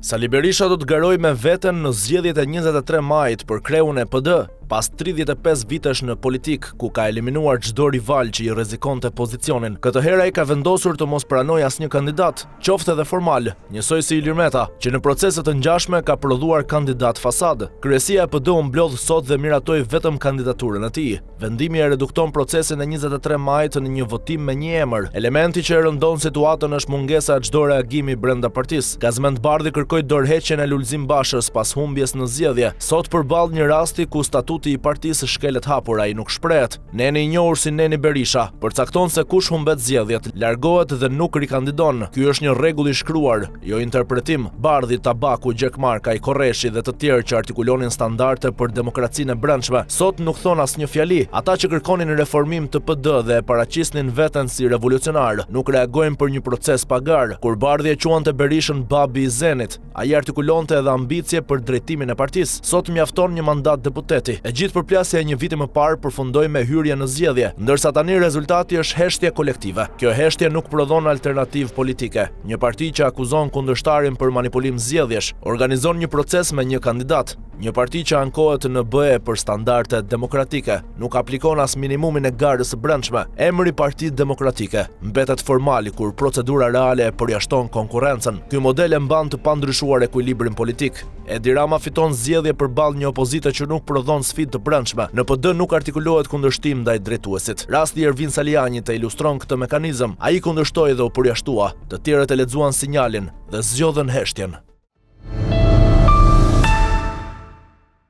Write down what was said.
Sali Berisha do të garoj me veten në zgjedhjet e 23 majit për kreun e PD, pas 35 vitesh në politik, ku ka eliminuar çdo rival që i rrezikonte pozicionin. Këtë herë ai ka vendosur të mos pranojë asnjë kandidat, qoftë edhe formal, njësoj si Ilir Meta, që në procese të ngjashme ka prodhuar kandidat fasad. Kryesia e PD u mblodh sot dhe miratoi vetëm kandidaturën e tij. Vendimi e redukton procesin e 23 majit në një votim me një emër. Elementi që e rëndon situatën është mungesa e çdo reagimi brenda partisë. Gazmend Bardhi kërkoi dorëheqjen e Lulzim Bashës pas humbjes në zgjedhje. Sot përball një rasti ku statuti i partisë shkelet hapur, ai nuk shprehet. Neni i njohur si Neni Berisha përcakton se kush humbet zgjedhjet, largohet dhe nuk rikandidon. Ky është një rregull i shkruar, jo interpretim. Bardhi, Tabaku, Gjekmarka, Korreshi dhe të tjerë që artikulonin standarde për demokracinë e brendshme, sot nuk thon asnjë fjali. Ata që kërkonin reformim të PD dhe e paraqisnin veten si revolucionar, nuk reagojnë për një proces pagar. Kur Bardhi e quante Berishën babi i Zenit, ai artikulonte edhe ambicie për drejtimin e partisë. Sot mjafton një mandat deputeti. E gjithë përplasja e një viti më parë përfundoi me hyrje në zgjedhje, ndërsa tani rezultati është heshtje kolektive. Kjo heshtje nuk prodhon alternativë politike. Një parti që akuzon kundërshtarin për manipulim zgjedhjesh, organizon një proces me një kandidat. Një parti që ankohet në BE për standarde demokratike, nuk aplikon as minimumin e garës së brendshme. Emri Parti Demokratike mbetet formali kur procedura reale përjashton konkurrencën. Ky model e mban të pandryshuar ekuilibrin politik. Edi Rama fiton zgjedhje përballë një opozite që nuk prodhon sfidë të brendshme. Në PD nuk artikulohet kundërshtim ndaj drejtuesit. Rasti i Ervin Salianit e ilustron këtë mekanizëm. Ai kundërshtoi dhe u përjashtua. Të tjerët e lexuan sinjalin dhe zgjodhen heshtjen.